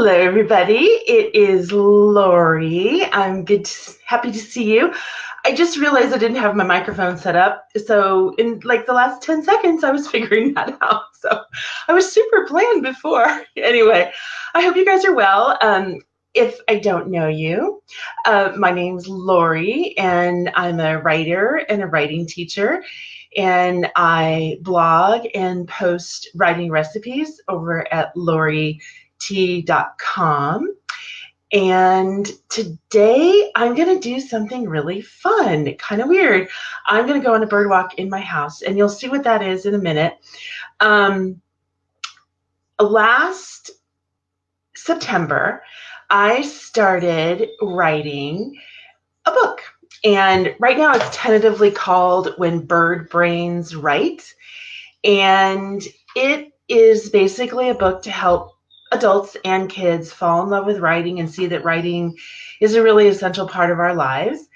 Hello, everybody. It is Lori. I'm happy to see you. I just realized I didn't have my microphone set up. So in like the last 10 seconds, I was figuring that out. So I was super planned before. Anyway, I hope you guys are well. If I don't know you, my name's Lori, and I'm a writer and a writing teacher. And I blog and post writing recipes over at LoriT.com. And today I'm going to do something really fun, kind of weird. I'm going to go on a bird walk in my house, and you'll see what that is in a minute. Last September, I started writing a book. And right now it's tentatively called When Bird Brains Write. And it is basically a book to help adults and kids fall in love with writing and see that writing is a really essential part of our lives.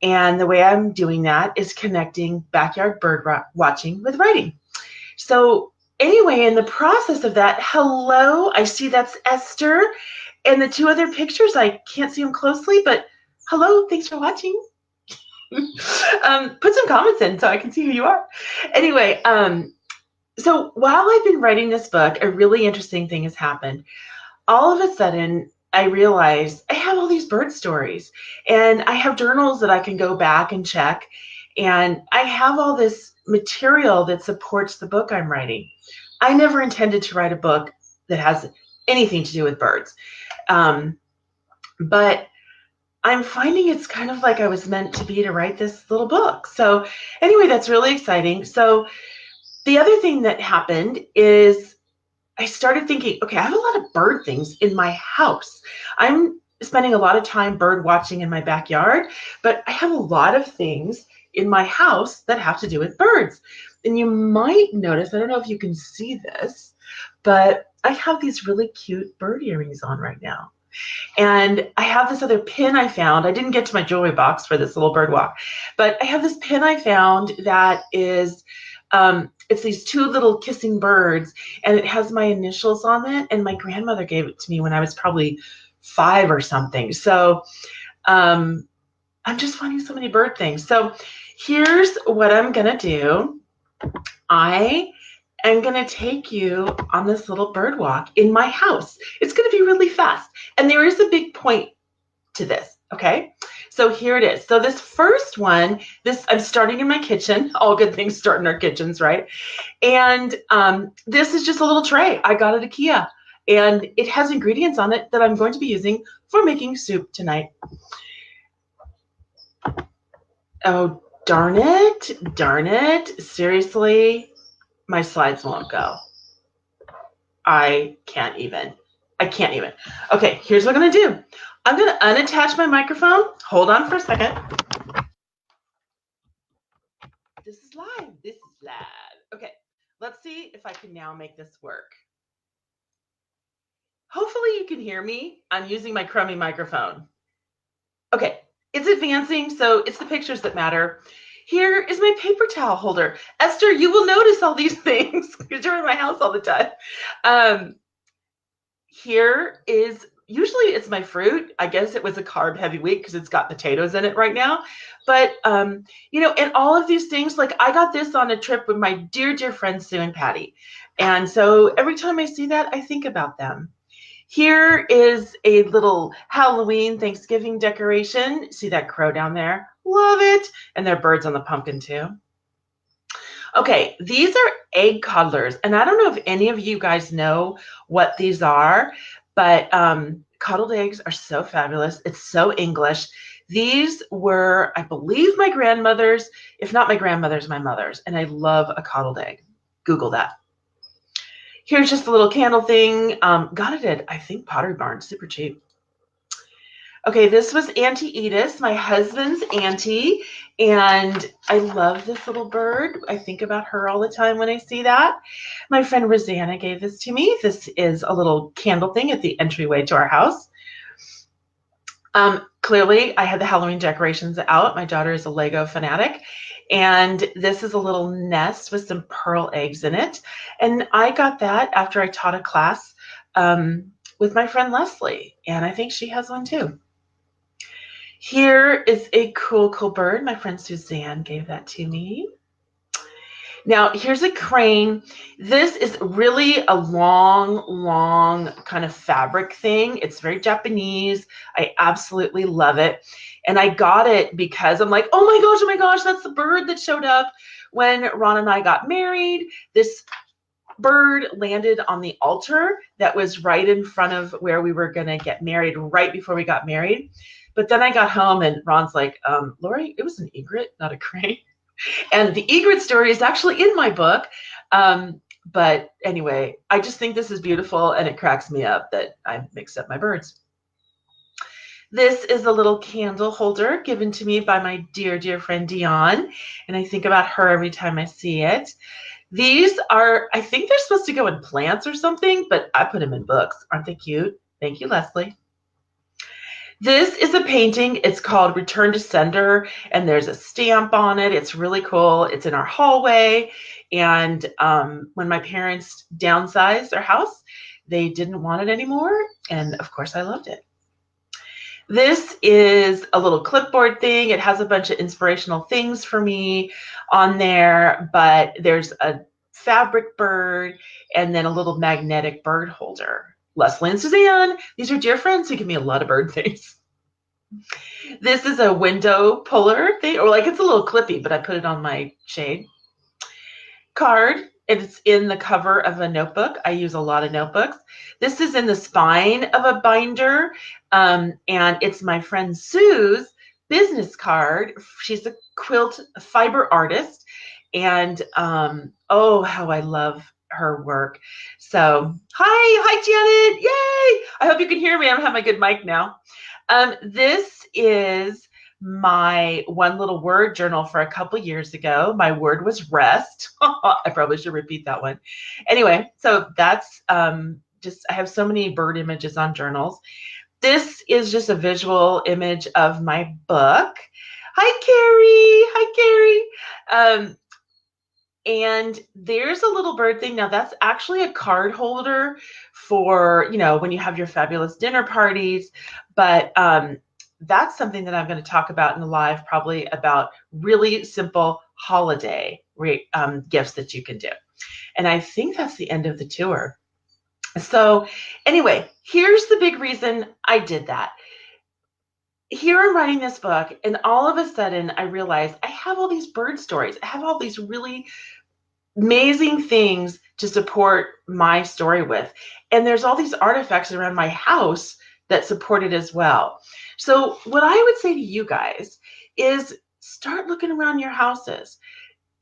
And the way I'm doing that is connecting backyard bird watching with writing. So anyway, in the process of that, hello, I see that's Esther. And the two other pictures, I can't see them closely, but hello, thanks for watching. Put some comments in so I can see who you are. Anyway, so while I've been writing this book, a really interesting thing has happened. All of a sudden, I realized I have all these bird stories, and I have journals that I can go back and check, and I have all this material that supports the book I'm writing. I never intended to write a book that has anything to do with birds, but I'm finding it's kind of like I was meant to be to write this little book. So anyway, that's really exciting. So the other thing that happened is I started thinking, okay, I have a lot of bird things in my house. I'm spending a lot of time bird watching in my backyard, but I have a lot of things in my house that have to do with birds. And you might notice, I don't know if you can see this, but I have these really cute bird earrings on right now. And I have this other pin I found. I didn't get to my jewelry box for this little bird walk, but I have this pin I found that is, it's these two little kissing birds, and it has my initials on it, and my grandmother gave it to me when I was probably 5 or something. So I'm just finding so many bird things. So here's what I'm going to do. I am going to take you on this little bird walk in my house. It's going to be really fast. And there is a big point to this, okay? So here it is. So this first one, I'm starting in my kitchen. All good things start in our kitchens, right? And this is just a little tray I got at IKEA. And it has ingredients on it that I'm going to be using for making soup tonight. Oh, darn it. Seriously, my slides won't go. I can't even. Okay, here's what I'm going to do. I'm going to unattach my microphone. Hold on for a second. This is live. Okay, let's see if I can now make this work. Hopefully you can hear me. I'm using my crummy microphone. Okay, it's advancing, so it's the pictures that matter. Here is my paper towel holder. Esther, you will notice all these things because you're in my house all the time. Here is, usually it's my fruit. I guess it was a carb heavy week because it's got potatoes in it right now. But, you know, and all of these things, like I got this on a trip with my dear, dear friends, Sue and Patty. And so every time I see that, I think about them. Here is a little Halloween Thanksgiving decoration. See that crow down there? Love it. And there are birds on the pumpkin too. Okay, these are egg coddlers. And I don't know if any of you guys know what these are, but coddled eggs are so fabulous. It's so English. These were, I believe, my grandmother's, if not my grandmother's, my mother's. And I love a coddled egg. Google that. Here's just a little candle thing. Got it at, I think, Pottery Barn, super cheap. Okay, this was Auntie Edith, my husband's auntie, and I love this little bird. I think about her all the time when I see that. My friend Rosanna gave this to me. This is a little candle thing at the entryway to our house. Clearly, I had the Halloween decorations out. My daughter is a Lego fanatic, and this is a little nest with some pearl eggs in it. And I got that after I taught a class with my friend Leslie, and I think she has one too. Here is a cool bird. My friend Suzanne gave that to me. Now, here's a crane. This is really a long kind of fabric thing. It's very Japanese. I absolutely love it. And I got it because I'm like, oh my gosh, that's the bird that showed up when Ron and I got married. This bird landed on the altar that was right in front of where we were going to get married, right before we got married. But then I got home and Ron's like, Lori, it was an egret, not a crane. And the egret story is actually in my book. But anyway, I just think this is beautiful, and it cracks me up that I mixed up my birds. This is a little candle holder given to me by my dear friend Dion, and I think about her every time I see it. These are, I think they're supposed to go in plants or something, but I put them in books. Aren't they cute? Thank you, Leslie. This is a painting. It's called Return to Sender, and there's a stamp on it. It's really cool. It's in our hallway. And when my parents downsized their house, they didn't want it anymore. And of course, I loved it. This is a little clipboard thing. It has a bunch of inspirational things for me on there, but there's a fabric bird and then a little magnetic bird holder. Leslie and Suzanne, these are dear friends who give me a lot of bird things. This is a window puller thing, or like it's a little clippy, but I put it on my shade. Card, it's in the cover of a notebook. I use a lot of notebooks. This is in the spine of a binder, and it's my friend Sue's business card. She's a quilt fiber artist, and oh, how I love her work. So hi Janet, yay! I hope you can hear me. I don't have my good mic now. This is my one little word journal for a couple years ago. My word was rest. I probably should repeat that one. Anyway, so that's just, I have so many bird images on journals. This is just a visual image of my book. Hi Carrie. And there's a little bird thing. Now that's actually a card holder for, you know, when you have your fabulous dinner parties. But that's something that I'm going to talk about in the live, probably about really simple holiday gifts that you can do. And I think that's the end of the tour. So anyway, here's the big reason I did that. Here I'm writing this book, and all of a sudden I realized I have all these bird stories. I have all these really amazing things to support my story with. And there's all these artifacts around my house that support it as well. So what I would say to you guys is start looking around your houses.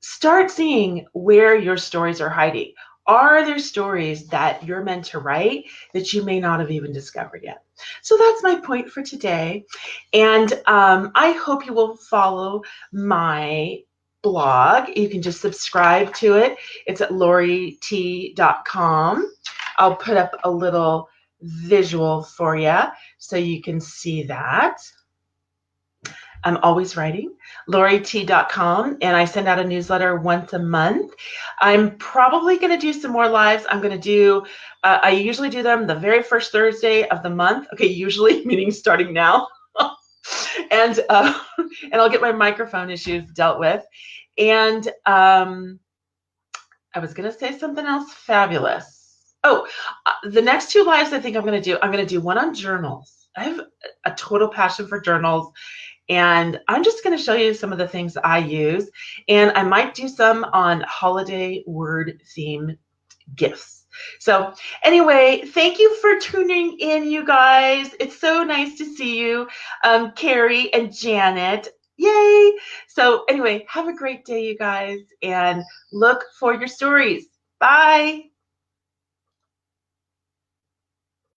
Start seeing where your stories are hiding. Are there stories that you're meant to write that you may not have even discovered yet? So that's my point for today. And I hope you will follow my blog. You can just subscribe to it. It's at LoriT.com. I'll put up a little visual for you so you can see that. I'm always writing, LoriT.com, and I send out a newsletter once a month. I'm probably going to do some more lives. I'm going to do, I usually do them the very first Thursday of the month. Okay, usually, meaning starting now. And I'll get my microphone issues dealt with. And I was going to say something else fabulous. Oh, the next two lives I think I'm going to do one on journals. I have a total passion for journals. And I'm just going to show you some of the things I use. And I might do some on holiday word theme gifts. So anyway, thank you for tuning in, you guys. It's so nice to see you, Carrie and Janet. Yay. So anyway, have a great day, you guys, and look for your stories. Bye.